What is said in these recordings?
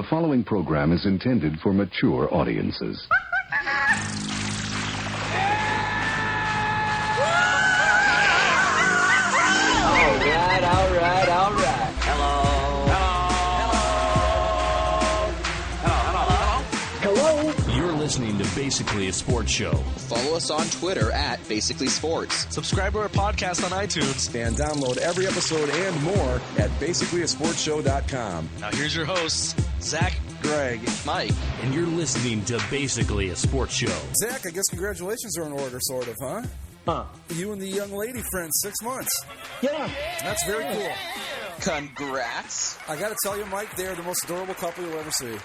following program is intended for mature audiences. All right. Hello. You're listening to Basically a Sports Show. Follow us on Twitter at Basically Sports. Subscribe to our podcast on iTunes. And download every episode and more at basicallyasportshow.com. Now here's your hosts, Zach, Greg, Mike. And you're listening to Basically a Sports Show. Zach, I guess congratulations are in order, sort of, huh? You and the young lady friend, 6 months. Yeah. That's very cool. Congrats. I got to tell you, Mike, they're the most adorable couple you'll ever see.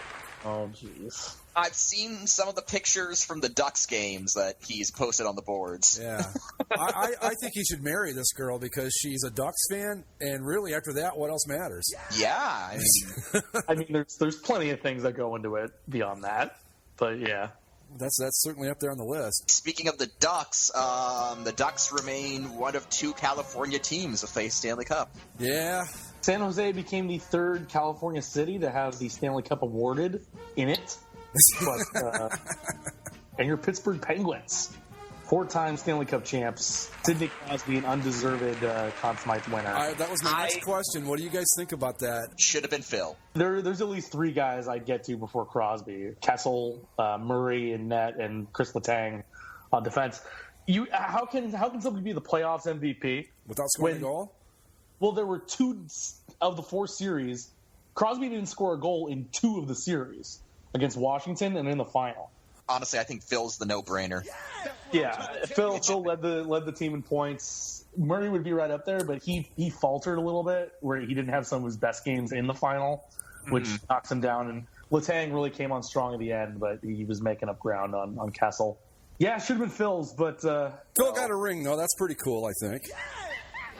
Oh, jeez. I've seen some of the pictures from the Ducks games that he's posted on the boards. Yeah. I think he should marry this girl because she's a Ducks fan, and really, after that, what else matters? Yeah. I mean, there's plenty of things that go into it beyond that, but yeah. That's certainly up there on the list. Speaking of the Ducks remain one of 2 California teams to face Stanley Cup. Yeah. San Jose became the 3rd California city to have the Stanley Cup awarded in it. But, and your Pittsburgh Penguins, 4-time Stanley Cup champs. Sidney Crosby, an undeserved Conn Smythe winner. That was my next question. What do you guys think about that? Should have been Phil. There's at least 3 guys I'd get to before Crosby: Kessel, Murray in net, and Chris Letang on defense. How can somebody be the playoffs MVP without scoring a goal? Well, there were 2 of the 4 series. Crosby didn't score a goal in 2 of the series against Washington and in the final. Honestly, I think Phil's the no-brainer. Yeah, Phil led the team in points. Murray would be right up there, but he faltered a little bit where he didn't have some of his best games in the final, which knocks him down. And Letang really came on strong at the end, but he was making up ground on Kessel. Yeah, it should have been Phil's, but Phil got a ring though. That's pretty cool, I think.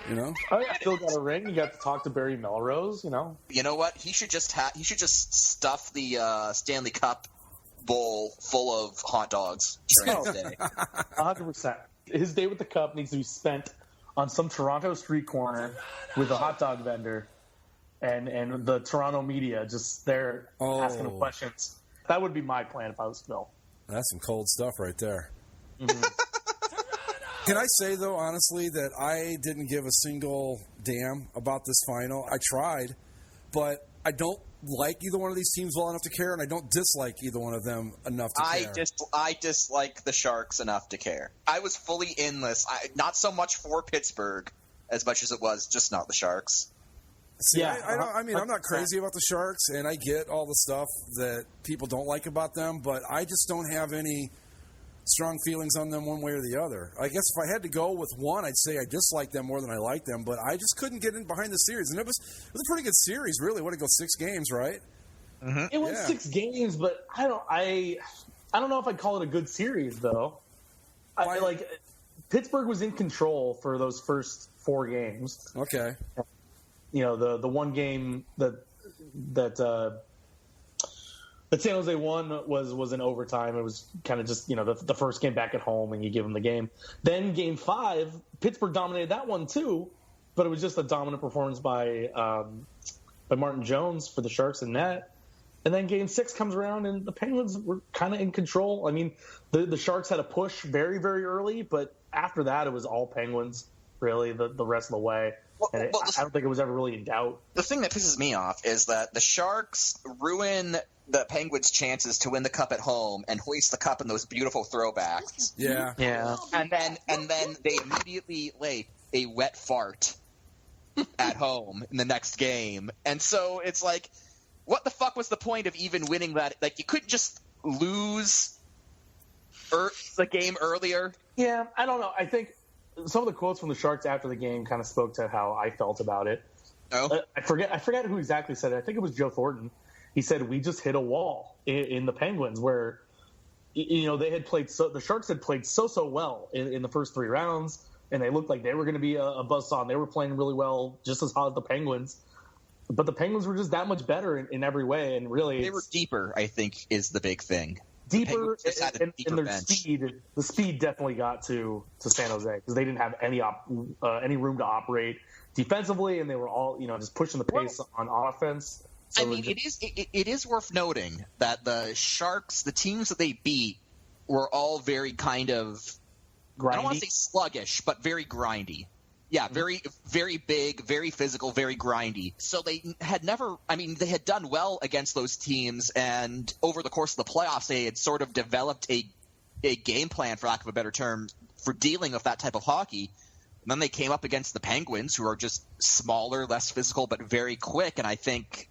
You know? Oh yeah, Phil got a ring. He got to talk to Barry Melrose. You know. You know what? He should just stuff the Stanley Cup bowl full of hot dogs during his day. 100%. His day with the cup needs to be spent on some Toronto street corner with a hot dog vendor and the Toronto media just there asking him questions. That would be my plan if I was Phil. That's some cold stuff right there. Mm-hmm. Can I say, though, honestly, that I didn't give a single damn about this final? I tried, but I don't like either one of these teams well enough to care, and I don't dislike either one of them enough to care. I dislike the Sharks enough to care. I was fully in this. Not so much for Pittsburgh as much as it was just not the Sharks. See, yeah, I'm not crazy about the Sharks, and I get all the stuff that people don't like about them, but I just don't have any strong feelings on them one way or the other. I guess if I had to go with one, I'd say I dislike them more than I like them, but I just couldn't get in behind the series. And it was a pretty good series, really. What, it go 6 games, right? Mm-hmm. It went 6 games, but I don't know if I'd call it a good series, though. Pittsburgh was in control for those first 4 games. Okay. You know, the one game that San Jose won was in overtime. It was kind of just, you know, the first game back at home, and you give them the game. Then Game 5, Pittsburgh dominated that one too, but it was just a dominant performance by Martin Jones for the Sharks in net. And then Game 6 comes around, and the Penguins were kind of in control. I mean, the Sharks had a push very, very early, but after that, it was all Penguins, really, the rest of the way. I don't think it was ever really in doubt. The thing that pisses me off is that the Sharks ruin the Penguins' chances to win the cup at home and hoist the cup in those beautiful throwbacks. Yeah. And then they immediately lay a wet fart at home in the next game. And so it's like, what the fuck was the point of even winning that? Like, you couldn't just lose the game earlier? Yeah, I don't know. I think some of the quotes from the Sharks after the game kind of spoke to how I felt about it. Oh, I forget who exactly said it. I think it was Joe Thornton. He said, we just hit a wall in the Penguins where, you know, the Sharks had played so well in the first 3 rounds, and they looked like they were going to be a buzzsaw. They were playing really well, just as hot as the Penguins. But the Penguins were just that much better in every way, and really they were deeper, I think, is the big thing. Deeper, and their speed. The speed definitely got to San Jose because they didn't have any room to operate defensively, and they were all, you know, just pushing the pace on offense. So I mean, it is worth noting that the Sharks, the teams that they beat, were all very kind of grindy. I don't want to say sluggish, but very grindy. Yeah, very, very big, very physical, very grindy. So they had they had done well against those teams, and over the course of the playoffs, they had sort of developed a game plan, for lack of a better term, for dealing with that type of hockey. And then they came up against the Penguins, who are just smaller, less physical, but very quick, and I think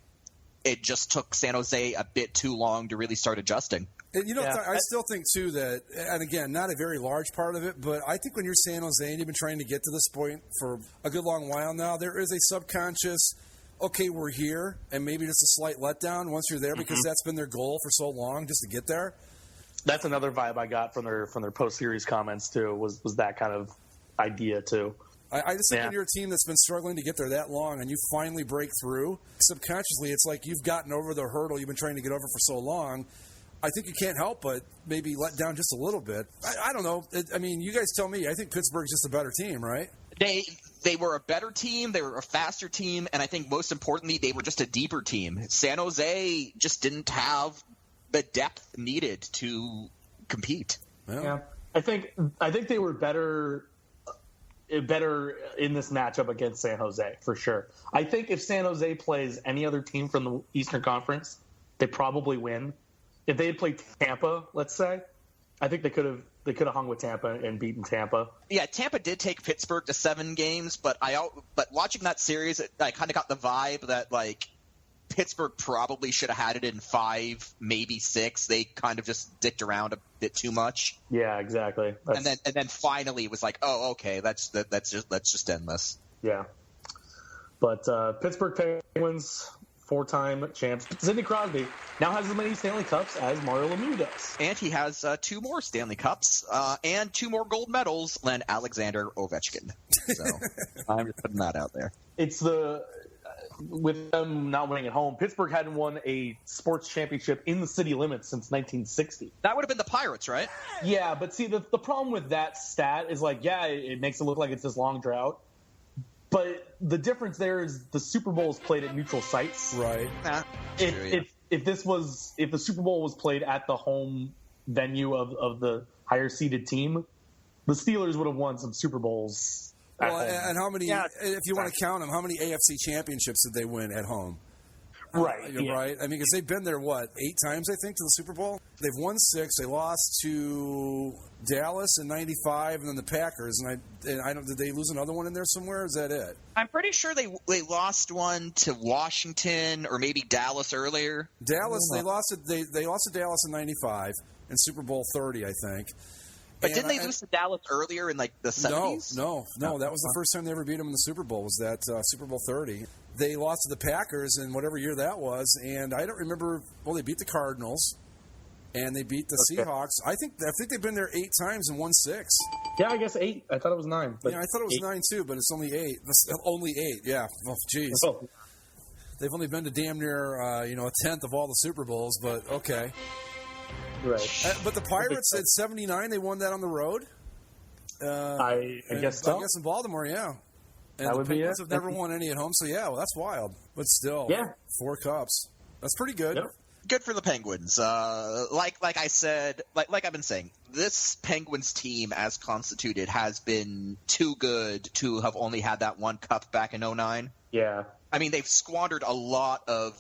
it just took San Jose a bit too long to really start adjusting. And I still think, too, that, and again, not a very large part of it, but I think when you're San Jose and you've been trying to get to this point for a good long while now, there is a subconscious, okay, we're here, and maybe just a slight letdown once you're there because that's been their goal for so long, just to get there. That's another vibe I got from their post-series comments, too, was that kind of idea, too. I just think when you're a team that's been struggling to get there that long and you finally break through, subconsciously it's like you've gotten over the hurdle you've been trying to get over for so long. I think you can't help but maybe let down just a little bit. I don't know. You guys tell me. I think Pittsburgh's just a better team, right? They were a better team. They were a faster team. And I think most importantly, they were just a deeper team. San Jose just didn't have the depth needed to compete. Yeah. I think they were better in this matchup against San Jose, for sure. I think if San Jose plays any other team from the Eastern Conference, they probably win. If they had played Tampa, let's say, I think they could have hung with Tampa and beaten Tampa. Yeah, Tampa did take Pittsburgh to 7 games, but watching that series, I kind of got the vibe that Pittsburgh probably should have had it in 5, maybe 6. They kind of just dicked around a bit too much. Yeah, exactly. And then finally it was like, oh, okay, let's just end this. Yeah, but Pittsburgh Penguins, 4-time champs. Sidney Crosby now has as many Stanley Cups as Mario Lemieux does. And he has 2 more Stanley Cups and 2 more gold medals than Alexander Ovechkin. So I'm just putting that out there. It's with them not winning at home, Pittsburgh hadn't won a sports championship in the city limits since 1960. That would have been the Pirates, right? Yeah, but see, the problem with that stat is it makes it look like it's this long drought. But the difference there is the Super Bowl is played at neutral sites. Right. If the Super Bowl was played at the home venue of the higher seeded team, the Steelers would have won some Super Bowls. Well, and how many? Yeah, if you want to count them, how many AFC championships did they win at home? Right. Right. I mean, because they've been there 8 times, I think, to the Super Bowl. They've won 6. They lost to Dallas in '95, and then the Packers. And I don't. Did they lose another one in there somewhere? Or is that it? I'm pretty sure they lost one to Washington or maybe Dallas earlier. Dallas. They lost it. They lost to Dallas in '95 in Super Bowl 30, I think. But didn't they lose to Dallas earlier in the 70s? No. That was the first time they ever beat them in the Super Bowl. Was that Super Bowl 30? They lost to the Packers in whatever year that was, and I don't remember. Well, they beat the Cardinals, and they beat the Seahawks. I think they've been there 8 times and won 6. Yeah, I guess 8. I thought it was 9. But I thought it was 9 too, but it's only 8. Only 8. Yeah. Oh, jeez. Oh. They've only been to damn near a tenth of all the Super Bowls, but okay. Right. But the Pirates at 79, they won that on the road. I guess so. I guess in Baltimore, yeah. And that the would Penguins be it. have never won any at home, so yeah, well, that's wild. But still, 4 cups. That's pretty good. Yep. Good for the Penguins. Like I said, like I've been saying, this Penguins team as constituted has been too good to have only had that 1 cup back in 2009. Yeah. I mean, they've squandered a lot of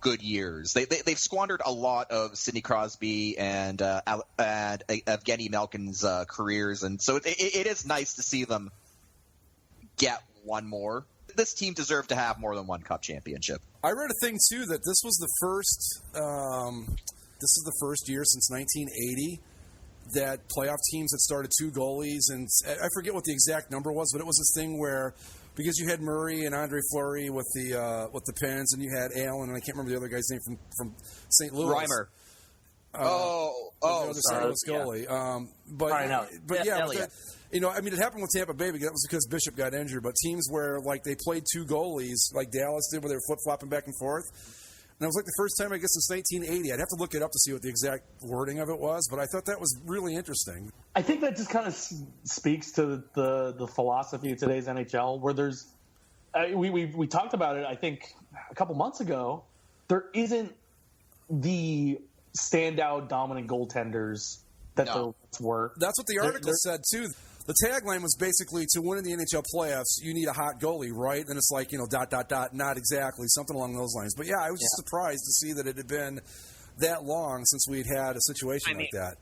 good years. They've squandered a lot of Sidney Crosby and Evgeny Malkin's careers, and so it is nice to see them get one more. This team deserved to have more than 1 cup championship. I read a thing too that this was the first year since 1980 that playoff teams had started 2 goalies, and I forget what the exact number was, but it was this thing where. Because you had Murray and Andre Fleury with the Pens, and you had Allen, and I can't remember the other guy's name from St. Louis. Reimer. St. Louis goalie. It happened with Tampa Bay. That was because Bishop got injured. But teams where they played 2 goalies, like Dallas did, where they were flip flopping back and forth. And it was the first time, I guess, since 1980. I'd have to look it up to see what the exact wording of it was, but I thought that was really interesting. I think that just kind of speaks to the philosophy of today's NHL, where there's we talked about it, I think, a couple months ago. There isn't the standout dominant goaltenders that there were. That's what the article said, too. The tagline was basically, to win in the NHL playoffs, you need a hot goalie, right? And it's like, not exactly, something along those lines. But, I was just surprised to see that it had been that long since we'd had a situation like that.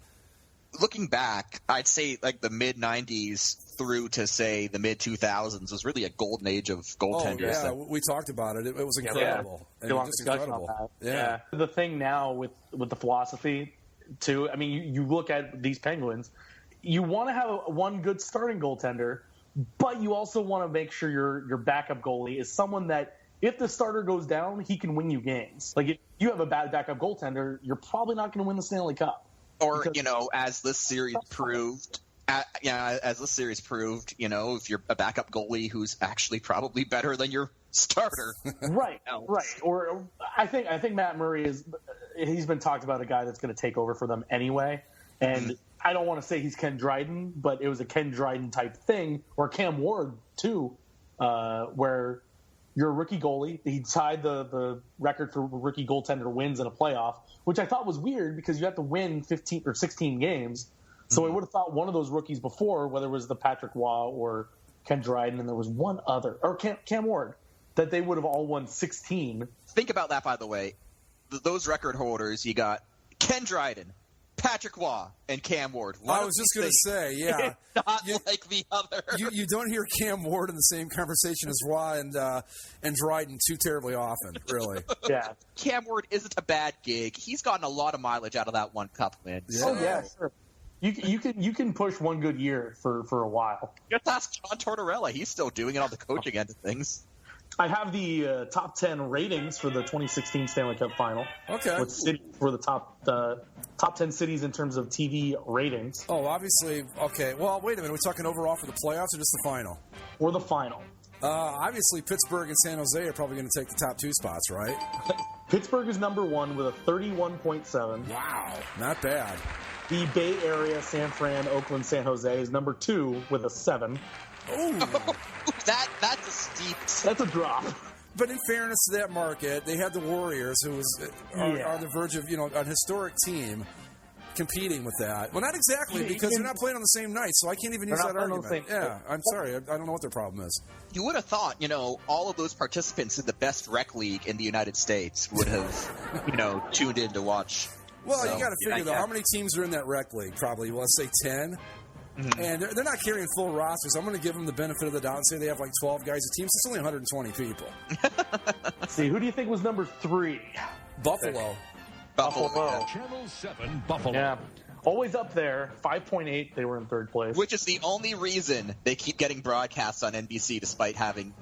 Looking back, I'd say like the mid-'90s through to, say, the mid-2000s was really a golden age of goaltenders. Oh, yeah, we talked about it. It was incredible. Just incredible. Yeah. The thing now with the philosophy, too, I mean, you look at these Penguins, you want to have one good starting goaltender, but you also want to make sure your backup goalie is someone that, if the starter goes down, he can win you games. Like, if you have a bad backup goaltender, you're probably not going to win the Stanley Cup. Or, as this series proved, if you're a backup goalie who's actually probably better than your starter. Right. Or I think Matt Murray he's been talked about a guy that's going to take over for them anyway. And I don't want to say he's Ken Dryden, but it was a Ken Dryden type thing, or Cam Ward too, where you're a rookie goalie. He tied the record for rookie goaltender wins in a playoff, which I thought was weird because you have to win 15 or 16 games. So I would have thought one of those rookies before, whether it was the Patrick Waugh or Ken Dryden, and there was one other, or Cam Ward, that they would have all won 16. Think about that, by the way. Those record holders, you got Ken Dryden, Patrick Waugh, and Cam Ward. I was just going to say, yeah. Not like the other. You don't hear Cam Ward in the same conversation as Waugh and Dryden too terribly often, really. Yeah. Cam Ward isn't a bad gig. He's gotten a lot of mileage out of that one cup win. Yeah. Oh, yeah, sure. You can push one good year for a while. Just ask John Tortorella. He's still doing it on the coaching end of things. I have the top 10 ratings for the 2016 Stanley Cup Final. Okay. With cities for the top 10 cities in terms of TV ratings. Oh, obviously. Okay. Well, wait a minute. Are we talking overall for the playoffs or just the final? Or the final. Obviously, Pittsburgh and San Jose are probably going to take the top two spots, right? Pittsburgh is number one with a 31.7. Wow. Not bad. The Bay Area, San Fran, Oakland, San Jose is number 2 with a 7. Ooh. That's a steep. That's a drop. But in fairness to that market, they had the Warriors, who are on the verge of a historic team, competing with that. Well, not exactly, because they're not playing on the same night, so I can't even use that argument. I'm sorry. I don't know what their problem is. You would have thought, all of those participants in the best rec league in the United States would have, tuned in to watch. Well, you got to figure, though, how many teams are in that rec league? Probably, let's say 10. Mm-hmm. And they're not carrying full rosters. I'm going to give them the benefit of the doubt and say they have like 12 guys a team. So it's only 120 people. See, who do you think was number 3? Buffalo. Buffalo. Channel 7, Buffalo. Yeah. Always up there. 5.8. They were in third place. Which is the only reason they keep getting broadcasts on NBC despite having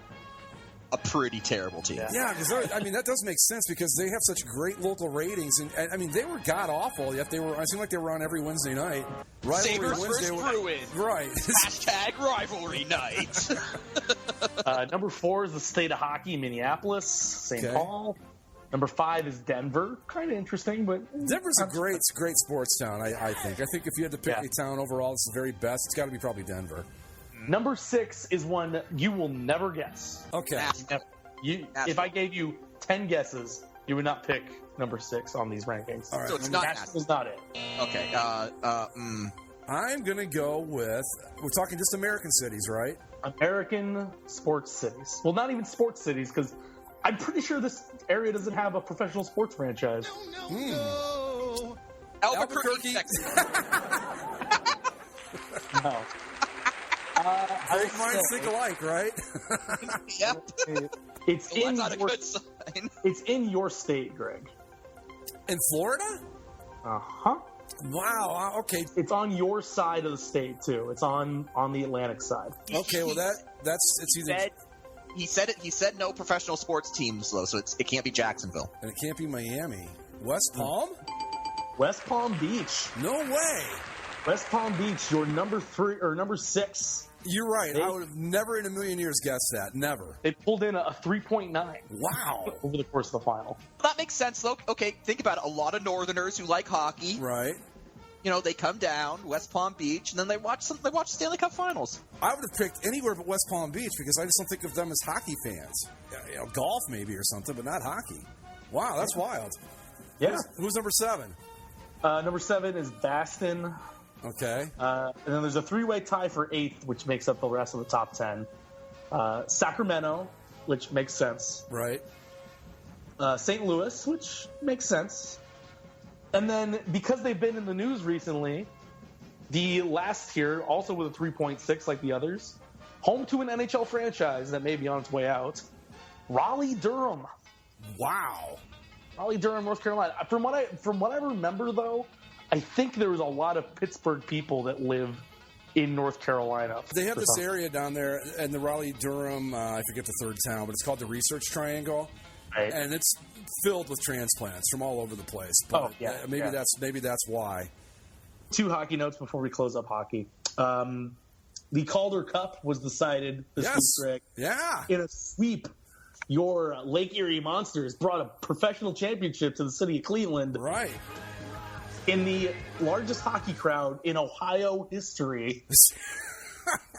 a pretty terrible team. Yeah, because that does make sense because they have such great local ratings, and I mean they were god awful. Yet I seemed like they were on every Wednesday night. Sabres vs. Bruins. Right. Hashtag rivalry night. Number 4 is the state of hockey, Minneapolis, St. Paul. Number 5 is Denver. Kind of interesting, but Denver's a great sports town. I think. I think if you had to pick a town overall, it's the very best. It's got to be probably Denver. Number 6 is one you will never guess. Okay. If I gave you 10 guesses, you would not pick number 6 on these rankings. All right. So it's not Nashville's not it. Okay. I'm going to go with, we're talking just American cities, right? American sports cities. Well, not even sports cities, because I'm pretty sure this area doesn't have a professional sports franchise. No. Albuquerque, Texas. No. Great minds think alike, right? Yep. It's well, that's not a good sign. It's in your state, Greg. In Florida? Uh-huh. Wow. Okay. It's on your side of the state too. It's on the Atlantic side. Okay. Well, it's either. He said no professional sports teams though, so it can't be Jacksonville. And it can't be Miami. West Palm? West Palm Beach. No way. West Palm Beach, your number 3 or number 6. You're right. I would have never in a million years guessed that. Never. They pulled in a 3.9. Wow. Over the course of the final. That makes sense, though. Okay, think about it. A lot of Northerners who like hockey. Right. they come down West Palm Beach, and then they watch the Stanley Cup Finals. I would have picked anywhere but West Palm Beach because I just don't think of them as hockey fans. Golf maybe or something, but not hockey. Wow, that's wild. Yeah. Who's number 7? Number 7 is Boston. Okay. And then there's a 3-way tie for 8th, which makes up the rest of the top 10. Sacramento, which makes sense. Right. St. Louis, which makes sense. And then, because they've been in the news recently, the last tier, also with a 3.6 like the others, home to an NHL franchise that may be on its way out, Raleigh-Durham. Wow. Raleigh-Durham, North Carolina. From what I remember, though, I think there was a lot of Pittsburgh people that live in North Carolina. They have this area down there in the Raleigh-Durham, I forget the third town, but it's called the Research Triangle. Right. And it's filled with transplants from all over the place. But maybe that's why. 2 hockey notes before we close up hockey. The Calder Cup was decided this week, Greg. Yeah. In a sweep, your Lake Erie Monsters brought a professional championship to the city of Cleveland. Right. In the largest hockey crowd in Ohio history.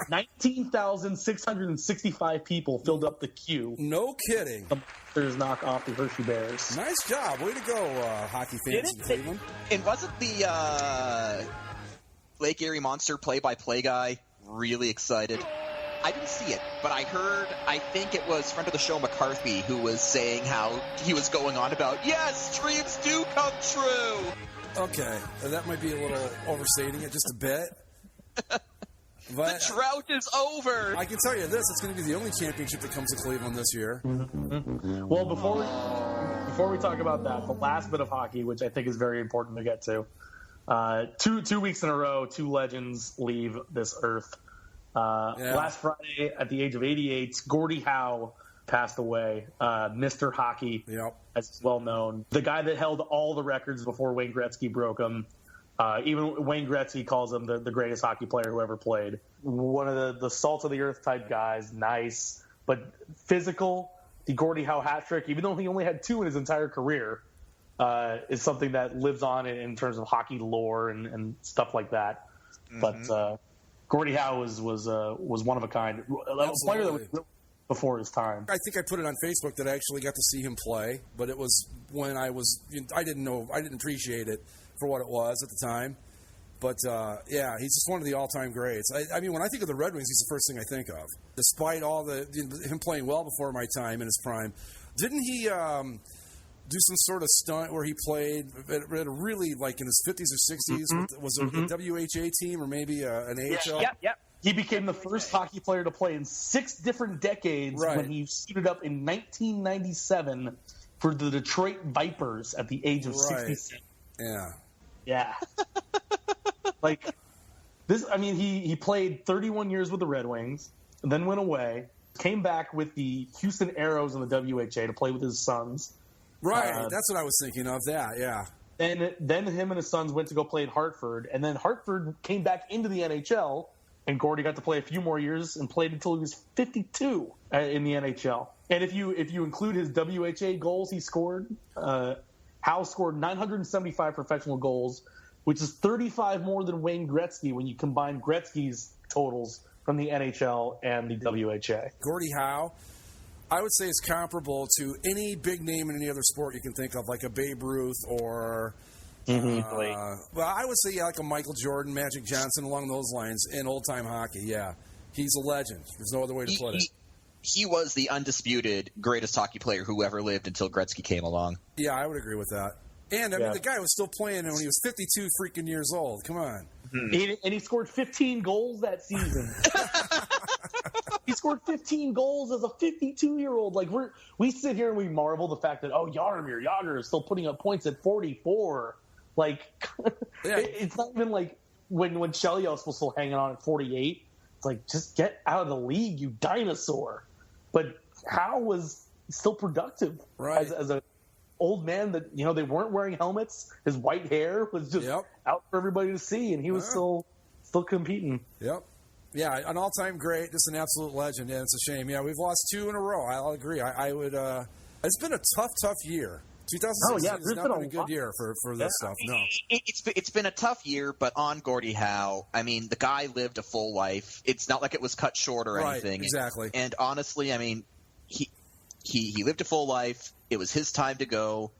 19,665 people filled up the queue. No kidding. The Monsters knock off the Hershey Bears. Nice job. Way to go, hockey fans in Cleveland. And wasn't the Lake Erie Monster play-by-play guy really excited? I didn't see it, but I think it was friend of the show McCarthy who was saying how he was going on about, yes, dreams do come true. Okay, that might be a little overstating it just a bit. But the drought is over. I can tell you this: it's going to be the only championship that comes to Cleveland this year. Mm-hmm. Well, before we talk about that, the last bit of hockey, which I think is very important to get to, 2 weeks in a row, 2 legends leave this earth. Last Friday, at the age of 88, Gordie Howe passed away. Mr. Hockey, as it's well known, the guy that held all the records before Wayne Gretzky broke them. Even Wayne Gretzky calls him the greatest hockey player who ever played. One of the salt of the earth type guys, nice, but physical. The Gordie Howe hat trick, even though he only had 2 in his entire career, is something that lives on in terms of hockey lore and stuff like that. Mm-hmm. But Gordie Howe was one of a kind. A player that was before his time. I think I put it on Facebook that I actually got to see him play, but it was when I didn't appreciate it for what it was at the time. But, he's just one of the all-time greats. I mean, when I think of the Red Wings, he's the first thing I think of. Despite all him playing well before my time in his prime, didn't he do some sort of stunt where he played at a really, like, in his 50s or 60s? Mm-hmm. Was it a WHA team or maybe an AHL? Yep. He became the first hockey player to play in 6 different decades when he suited up in 1997 for the Detroit Vipers at the age of 67. Yeah. Like this, I mean, he played 31 years with the Red Wings, then went away, came back with the Houston Aeros in the WHA to play with his sons. Right, that's what I was thinking of. That, yeah. Then him and his sons went to go play at Hartford, and then Hartford came back into the NHL, and Gordie got to play a few more years and played until he was 52 in the NHL. And if you include his WHA goals he scored, Howe scored 975 professional goals, which is 35 more than Wayne Gretzky when you combine Gretzky's totals from the NHL and the WHA. Gordie Howe, I would say, is comparable to any big name in any other sport you can think of, like a Babe Ruth or, well, I would say like a Michael Jordan, Magic Johnson, along those lines in old-time hockey, yeah. He's a legend. There's no other way to put it. He was the undisputed greatest hockey player who ever lived until Gretzky came along. Yeah, I would agree with that. And, I mean, the guy was still playing when he was 52 freaking years old. Come on. And he scored 15 goals that season. He scored 15 goals as a 52-year-old. Like, we sit here and we marvel the fact that, Jaromir Jagr is still putting up points at 44. Like, it's not even like when Chelios was still hanging on at 48. It's like, just get out of the league, you dinosaur. But Howe was still productive as a old man that, they weren't wearing helmets. His white hair was just out for everybody to see, and he was still competing. Yep. Yeah, an all-time great, just an absolute legend. Yeah, it's a shame. Yeah, we've lost 2 in a row. I'll agree. I would. It's been a tough year. 2016 has there's not been been a a good lot. year for this stuff. No. It's been a tough year, but on Gordie Howe, I mean, the guy lived a full life. It's not like it was cut short or anything. Exactly. And honestly, I mean, he lived a full life. It was his time to go.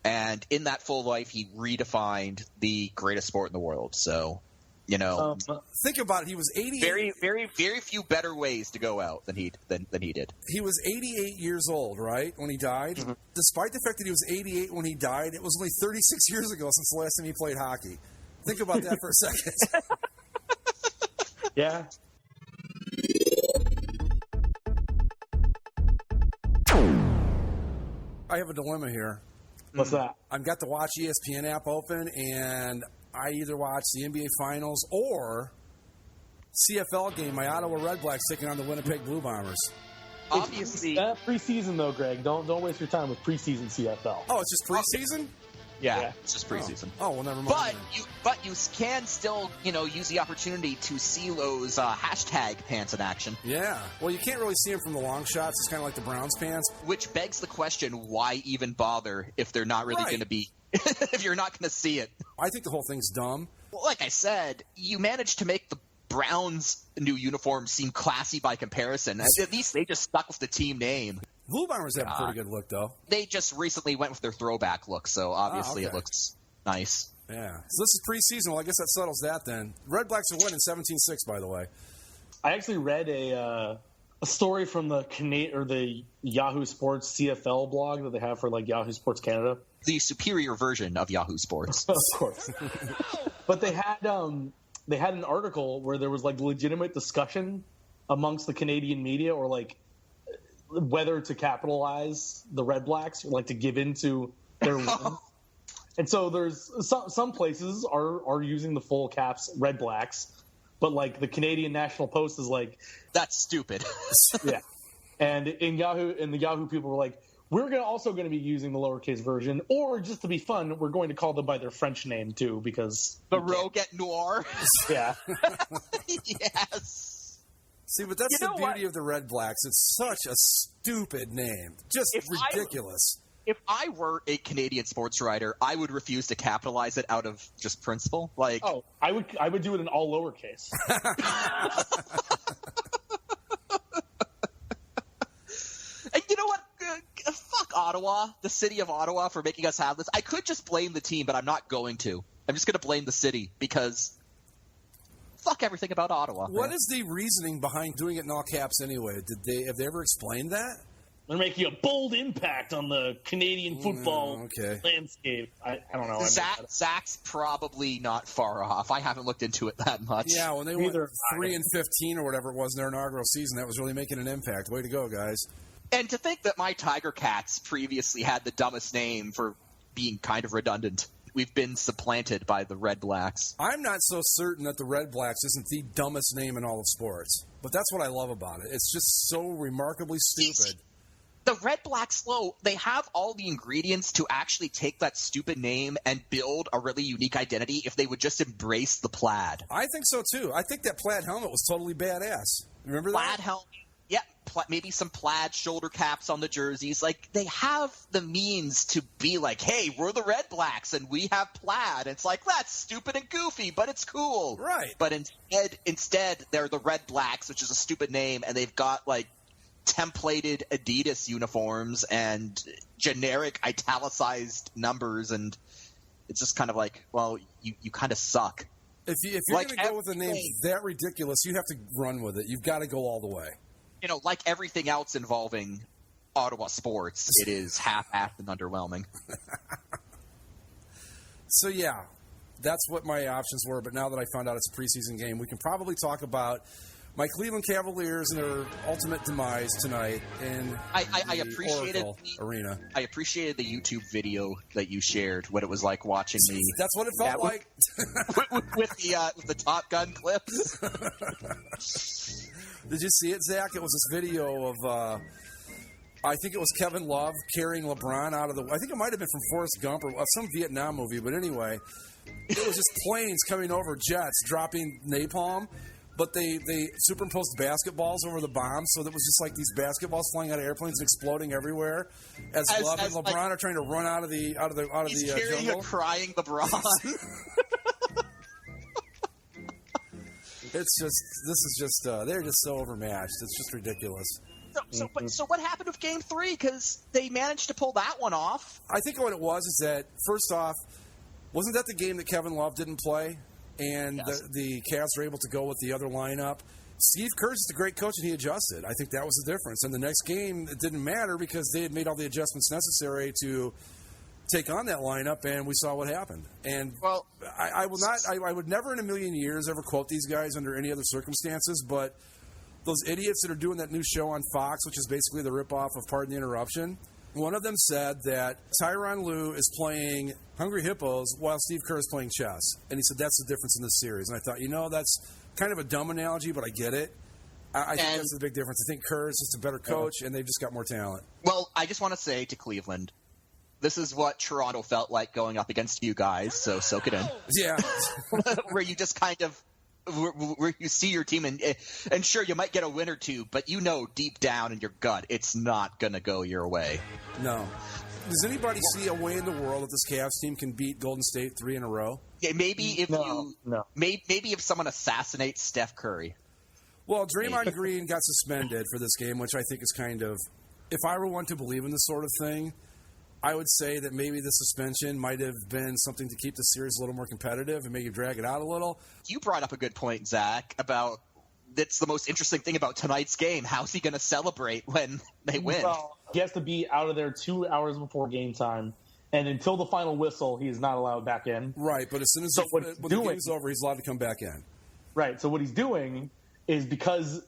And in that full life, he redefined the greatest sport in the world. So, you know, think about it. He was 88. very, very, very few better ways to go out than he did. He was 88 years old, right, when he died. Mm-hmm. Despite the fact that he was 88 when he died, it was only 36 years ago since the last time he played hockey. Think about that for a second. Yeah. I have a dilemma here. What's that? I've got the Watch ESPN app open, and I either watch the NBA Finals or CFL game, my Ottawa Red Blacks taking on the Winnipeg Blue Bombers. Obviously, preseason though, Greg. Don't waste your time with preseason CFL. Oh, it's just preseason? Yeah, it's just preseason. Oh, well, never mind. But you can still, you know, use the opportunity to see those hashtag pants in action. Yeah. Well, you can't really see them from the long shots. It's kind of like the Browns pants. Which begs the question, why even bother if they're not really going to be – if you're not going to see it? I think the whole thing's dumb. Well, like I said, you managed to make the Browns' new uniform seem classy by comparison. At least they just stuck with the team name. Blue Bombers have a pretty good look, though. They just recently went with their throwback look, so obviously it looks nice. Yeah. So this is preseason. Well, I guess that settles that then. Red Blacks are winning 17-6, by the way. I actually read a story from the Yahoo Sports CFL blog that they have for like Yahoo Sports Canada. The superior version of Yahoo Sports. Of course. But they had an article where there was like legitimate discussion amongst the Canadian media or like whether to capitalize the Red Blacks or like to give into their win. And so there's some places are using the full caps Red Blacks, but like the Canadian National Post is like, that's stupid. Yeah. And the Yahoo people were like, we're also going to be using the lowercase version, or just to be fun, we're going to call them by their French name too, because the Roget Noir. Yeah. Yes. See, but that's the beauty of the Red Blacks. It's such a stupid name. Just ridiculous. If I were a Canadian sports writer, I would refuse to capitalize it out of just principle. Like, I would do it in all lowercase. And you know what? Fuck Ottawa, the city of Ottawa, for making us have this. I could just blame the team, but I'm not going to. I'm just going to blame the city because fuck everything about Ottawa. What is the reasoning behind doing it in all caps anyway? Have they ever explained that? They're making a bold impact on the Canadian football landscape. I don't know. Zach's probably not far off. I haven't looked into it that much. Yeah, when they went 3-15 or whatever it was in their inaugural season, that was really making an impact. Way to go, guys. And to think that my Tiger Cats previously had the dumbest name for being kind of redundant. We've been supplanted by the Red Blacks. I'm not so certain that the Red Blacks isn't the dumbest name in all of sports. But that's what I love about it. It's just so remarkably stupid. The Red Blacks, though, they have all the ingredients to actually take that stupid name and build a really unique identity if they would just embrace the plaid. I think so, too. I think that plaid helmet was totally badass. Remember that? Plaid helmet. Yeah, maybe some plaid shoulder caps on the jerseys. Like, they have the means to be like, hey, we're the Red Blacks and we have plaid. It's like, that's stupid and goofy, but it's cool. Right. But instead, they're the Red Blacks, which is a stupid name, and they've got, like, templated Adidas uniforms and generic italicized numbers, and it's just kind of like, well, you kind of suck. If you're going to go with a name that ridiculous, you have to run with it. You've got to go all the way. You know, like everything else involving Ottawa sports, it is half-assed and underwhelming. So, yeah, that's what my options were. But now that I found out it's a preseason game, we can probably talk about my Cleveland Cavaliers and their ultimate demise tonight in the Arena. I appreciated the YouTube video that you shared, what it was like watching the. That's what it felt like. with the Top Gun clips. Did you see it, Zach? It was this video of, I think it was Kevin Love carrying LeBron out of the. I think it might have been from Forrest Gump or some Vietnam movie, but anyway, it was just planes coming over, jets dropping napalm. but they superimposed basketballs over the bombs, so that was just like these basketballs flying out of airplanes and exploding everywhere. As Love and LeBron are trying to run out of the he's carrying jungle. a crying LeBron. This is just they're just so overmatched. It's just ridiculous. So what happened with Game 3? Because they managed to pull that one off. I think what it was is that, first off, wasn't that the game that Kevin Love didn't play? And yes. the Cavs were able to go with the other lineup. Steve Kerr's just a great coach, and he adjusted. I think that was the difference. And the next game, it didn't matter because they had made all the adjustments necessary to take on that lineup, and we saw what happened. And well, I would never in a million years ever quote these guys under any other circumstances, but those idiots that are doing that new show on Fox, which is basically the ripoff of Pardon the Interruption, one of them said that Tyronn Lue is playing Hungry Hippos while Steve Kerr is playing chess. And he said that's the difference in this series. And I thought, that's kind of a dumb analogy, but I get it. I think that's the big difference. I think Kerr is just a better coach, and they've just got more talent. Well, I just want to say to Cleveland, this is what Toronto felt like going up against you guys, so soak it in. Yeah. Where you just kind of where you see your team, and sure, you might get a win or two, but deep down in your gut, it's not going to go your way. No. Does anybody see a way in the world that this Cavs team can beat Golden State 3 in a row? Yeah, maybe if someone assassinates Steph Curry. Well, Draymond Green got suspended for this game, which I think is kind of, if I were one to believe in this sort of thing, I would say that maybe the suspension might have been something to keep the series a little more competitive and maybe drag it out a little. You brought up a good point, Zach, about that's the most interesting thing about tonight's game. How's he going to celebrate when they win? Well, he has to be out of there 2 hours before game time, and until the final whistle, he is not allowed back in. Right, but as soon as the game's over, he's allowed to come back in. Right, so what he's doing is, because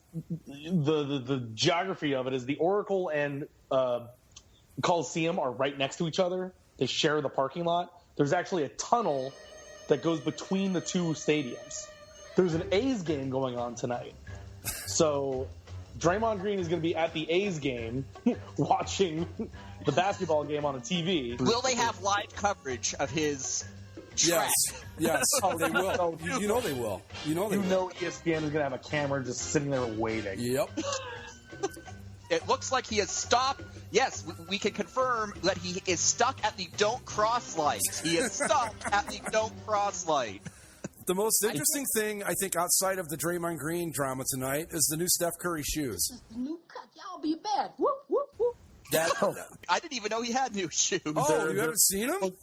the geography of it is the Oracle and Coliseum are right next to each other. They share the parking lot. There's actually a tunnel that goes between the two stadiums. There's an A's game going on tonight. So Draymond Green is going to be at the A's game watching the basketball game on a TV. Will they have live coverage of his track? Yes. Oh, they will. You know they will. ESPN is going to have a camera just sitting there waiting. Yep. It looks like he has stopped. Yes, we can confirm that he is stuck at the don't cross light. He is stuck at the don't cross light. The most interesting thing, I think, outside of the Draymond Green drama tonight is the new Steph Curry shoes. This is the new cut. Y'all be bad. Whoop, whoop, whoop. I didn't even know he had new shoes. Oh, you haven't seen them?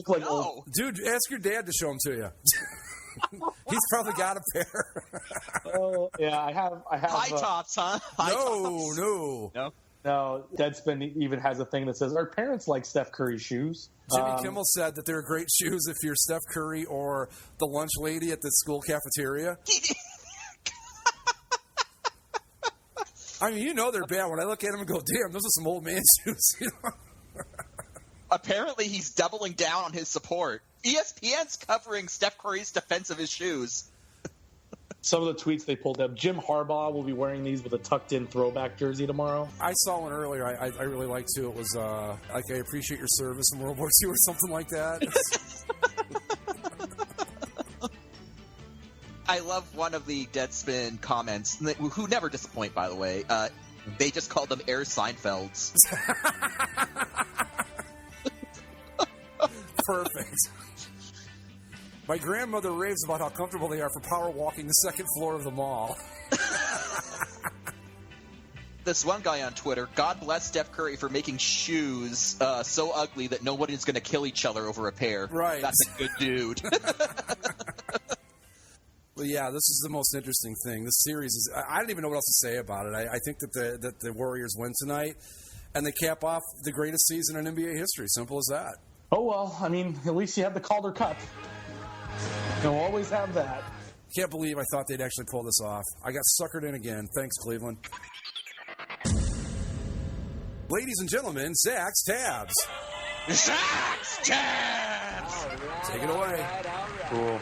No. Dude, ask your dad to show them to you. He's probably got a pair. Oh, yeah, I have. High tops, huh? No, Deadspin even has a thing that says, our parents like Steph Curry shoes. Jimmy Kimmel said that they're great shoes if you're Steph Curry or the lunch lady at the school cafeteria. I mean, they're bad. When I look at them and go, damn, those are some old man shoes. Apparently, he's doubling down on his support. ESPN's covering Steph Curry's defense of his shoes. Some of the tweets they pulled up. Jim Harbaugh will be wearing these with a tucked-in throwback jersey tomorrow. I saw one earlier. I really liked too. It was like, I appreciate your service in World War II or something like that. I love one of the Deadspin comments, who never disappoint, by the way. They just called them Air Seinfelds. Perfect. My grandmother raves about how comfortable they are for power walking the second floor of the mall. This one guy on Twitter, God bless Steph Curry for making shoes so ugly that nobody's going to kill each other over a pair. Right. That's a good dude. Well, yeah, this is the most interesting thing. This series is, I don't even know what else to say about it. I think that the Warriors win tonight, and they cap off the greatest season in NBA history. Simple as that. Oh, well, I mean, at least you have the Calder Cup. You'll always have that. Can't believe I thought they'd actually pull this off. I got suckered in again. Thanks, Cleveland. Ladies and gentlemen, Zach's Tabs. Zach's Tabs! Take it away. Cool.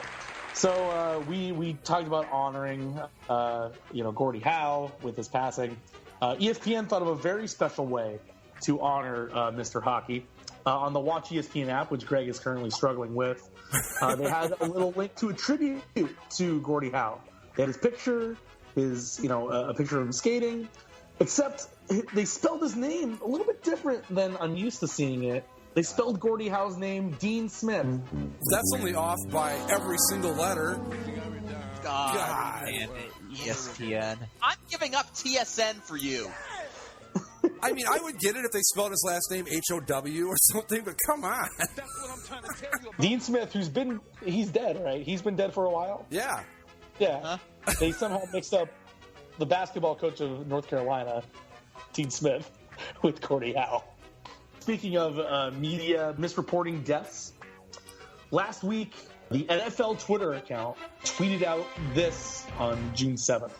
So we talked about honoring, Gordie Howe with his passing. ESPN thought of a very special way to honor Mr. Hockey. On the Watch ESPN app, which Greg is currently struggling with, they had a little link to a tribute to Gordie Howe. They had his picture, a picture of him skating, except they spelled his name a little bit different than I'm used to seeing it. They spelled Gordie Howe's name Dean Smith. That's only off by every single letter. God damn it, ESPN. I'm giving up TSN for you. I mean, I would get it if they spelled his last name H-O-W or something, but come on. That's what I'm trying to tell you about. Dean Smith, he's dead, right? He's been dead for a while? Yeah. Yeah. Huh? They somehow mixed up the basketball coach of North Carolina, Dean Smith, with Gordie Howe. Speaking of media misreporting deaths, last week, the NFL Twitter account tweeted out this on June 7th.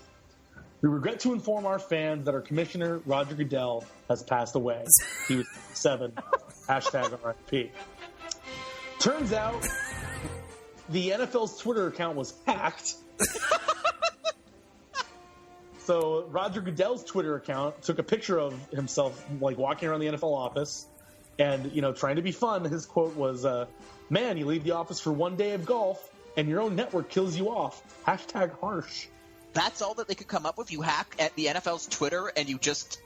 We regret to inform our fans that our commissioner, Roger Goodell, has passed away. He was 7, #RIP. Turns out the NFL's Twitter account was hacked. So Roger Goodell's Twitter account took a picture of himself like walking around the NFL office and, trying to be fun. His quote was, man, you leave the office for one day of golf and your own network kills you off. #harsh. That's all that they could come up with? You hack at the NFL's Twitter and you just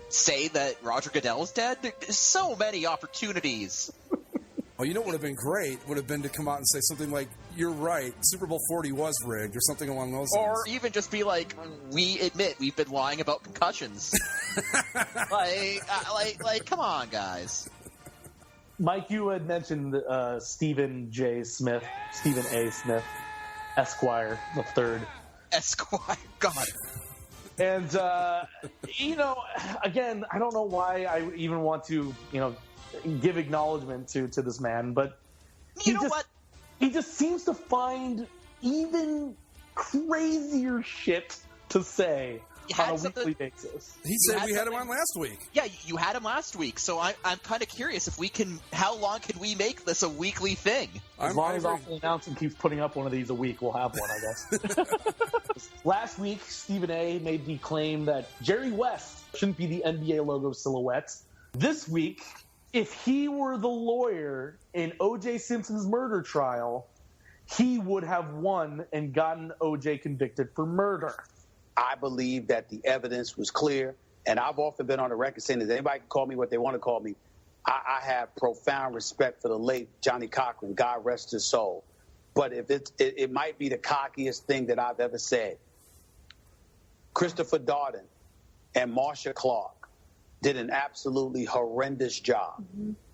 say that Roger Goodell's dead? There's so many opportunities. Oh, you know what would have been great? Would have been to come out and say something like, you're right, Super Bowl 40 was rigged, or something along those lines. Or even just be like, we admit we've been lying about concussions. like, come on, guys. Mike, you had mentioned Stephen A. Smith, Esquire, the third. Esquire, God. And, again, I don't know why I even want to, give acknowledgement to this man, but you know what? He just seems to find even crazier shit to say on a weekly basis. He said we had him on last week. Yeah, you had him last week, so I'm kind of curious if we can. How long can we make this a weekly thing? As long as Awful Announcing keeps putting up one of these a week, we'll have one, I guess. Last week, Stephen A. made the claim that Jerry West shouldn't be the NBA logo silhouette. This week, if he were the lawyer in O.J. Simpson's murder trial, he would have won and gotten O.J. convicted for murder. I believe that the evidence was clear, and I've often been on the record saying that anybody can call me what they want to call me. I have profound respect for the late Johnny Cochran, God rest his soul. But if it might be the cockiest thing that I've ever said. Christopher Darden and Marsha Clark did an absolutely horrendous job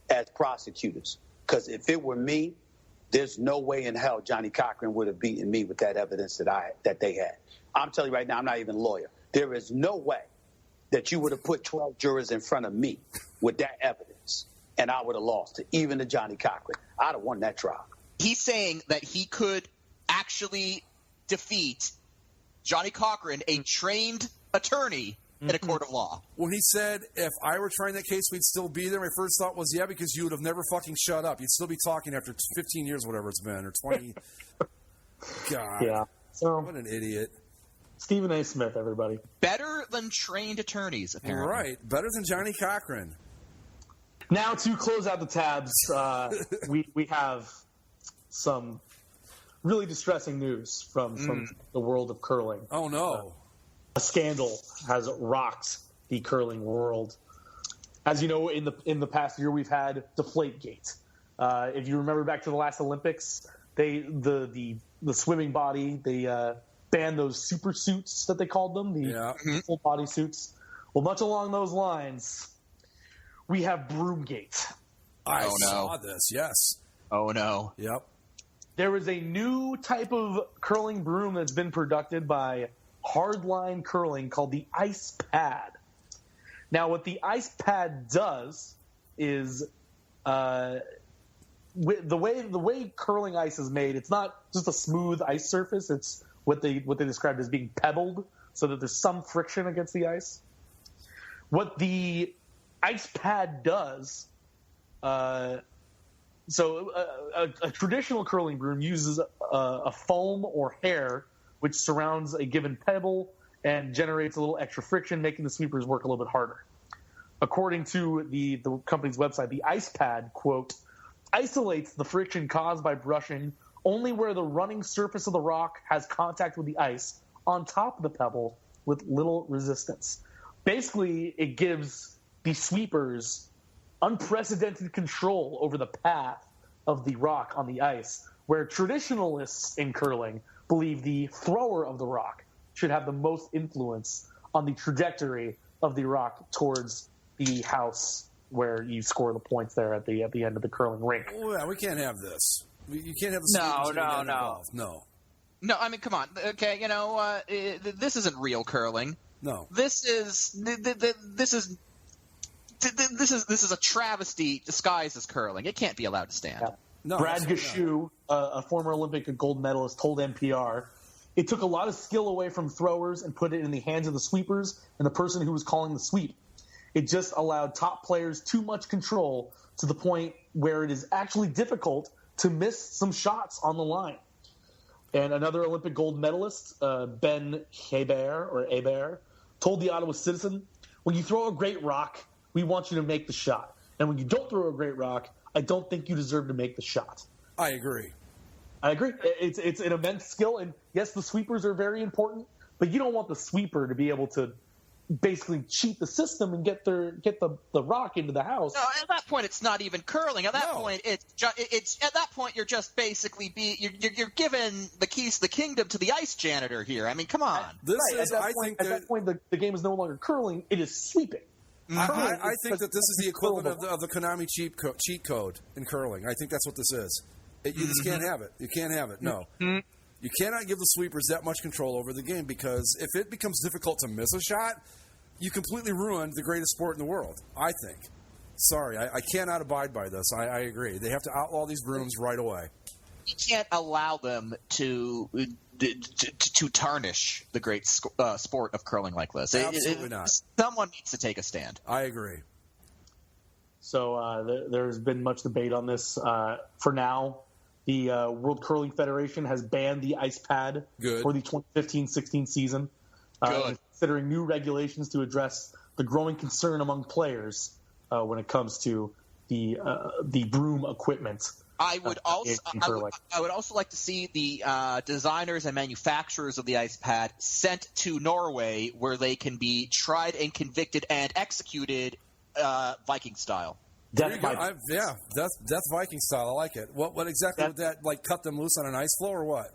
as prosecutors. Because if it were me, there's no way in hell Johnny Cochran would have beaten me with that evidence that they had. I'm telling you right now, I'm not even a lawyer. There is no way that you would have put 12 jurors in front of me with that evidence, and I would have lost it, even to Johnny Cochran. I'd have won that trial. He's saying that he could actually defeat Johnny Cochran, a trained attorney, in a court of law. When he said, if I were trying that case, we'd still be there, my first thought was, yeah, because you would have never fucking shut up. You'd still be talking after 15 years, whatever it's been, or 20. God. Yeah. So, what an idiot. Stephen A. Smith, everybody. Better than trained attorneys, apparently. Right. Better than Johnny Cochran. Now, to close out the tabs, we have some really distressing news from the world of curling. Oh, no. A scandal has rocked the curling world. As you know, in the past year, we've had Deflategate. If you remember back to the last Olympics, the swimming body, they banned those super suits that they called them, the full body suits. Well, much along those lines, we have Broomgate. I saw this, yes. Oh, no. Yep. There is a new type of curling broom that's been produced by Hardline Curling called the Ice Pad. Now, what the Ice Pad does is the way curling ice is made, it's not just a smooth ice surface. It's what they described as being pebbled, so that there's some friction against the ice. What the Ice Pad does, a traditional curling broom uses a foam or hair which surrounds a given pebble and generates a little extra friction, making the sweepers work a little bit harder. According to the company's website, the Ice Pad, quote, isolates the friction caused by brushing only where the running surface of the rock has contact with the ice on top of the pebble with little resistance. Basically, it gives the sweepers unprecedented control over the path of the rock on the ice, where traditionalists in curling believe the thrower of the rock should have the most influence on the trajectory of the rock towards the house where you score the points there at the end of the curling rink. Well, yeah, we can't have this. You can't have the No, I mean, come on. Okay, this isn't real curling. No. This is a travesty disguised as curling. It can't be allowed to stand. Yeah. No, Brad Gushue, a former Olympic gold medalist, told NPR, "It took a lot of skill away from throwers and put it in the hands of the sweepers and the person who was calling the sweep. It just allowed top players too much control to the point where it is actually difficult to miss some shots on the line." And another Olympic gold medalist, Ben Hebert, told the Ottawa Citizen, "When you throw a great rock, we want you to make the shot. And when you don't throw a great rock, I don't think you deserve to make the shot." I agree. It's an immense skill. And yes, the sweepers are very important, but you don't want the sweeper to be able to basically cheat the system and get the rock into the house. No, at that point, it's not even curling. At that point, you're just basically you're giving the keys to the kingdom to the ice janitor here. I mean, come on. At that point, the game is no longer curling; it is sweeping. I think that this is the equivalent of the Konami cheat code in curling. I think that's what this is. You just can't have it. You can't have it. No. Mm-hmm. You cannot give the sweepers that much control over the game, because if it becomes difficult to miss a shot, you completely ruined the greatest sport in the world, I think. Sorry, I cannot abide by this. I agree. They have to outlaw these brooms right away. You can't allow them to tarnish the great sport of curling like this. Absolutely not. Someone needs to take a stand. I agree. So there's been much debate on this. For now, the World Curling Federation has banned the ice pad for the 2015-16 season, considering new regulations to address the growing concern among players when it comes to the broom equipment. I would also like to see the designers and manufacturers of the ice pad sent to Norway, where they can be tried and convicted and executed Viking style. Death Viking style. I like it. What exactly would that, like, cut them loose on an ice floe or what?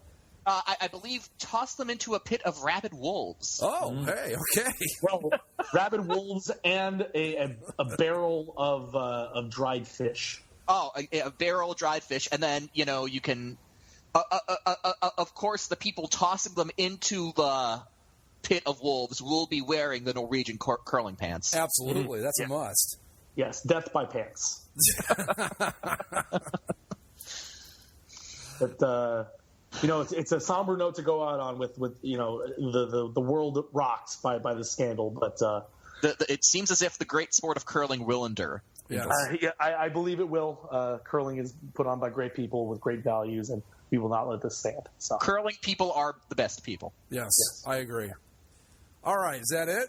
I believe toss them into a pit of rabid wolves. Oh, hey, okay. Well, rabid wolves and a barrel of dried fish. Oh, a barrel of dried fish, and then you can, of course, the people tossing them into the pit of wolves will be wearing the Norwegian curling pants. Absolutely, that's a must. Yes, death by pants. But it's a somber note to go out on with the world rocked by the scandal. But it seems as if the great sport of curling will endure. Yes. I believe it will. Curling is put on by great people with great values, and we will not let this stand. So. Curling people are the best people. Yes, I agree. All right, is that it?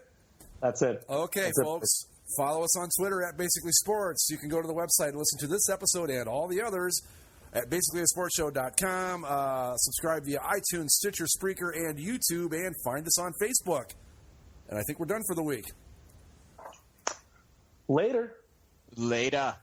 That's it. Okay, folks. Follow us on Twitter at Basically Sports. You can go to the website and listen to this episode and all the others at basicallyasportshow.com. Subscribe via iTunes, Stitcher, Spreaker, and YouTube, and find us on Facebook. And I think we're done for the week. Later. Later.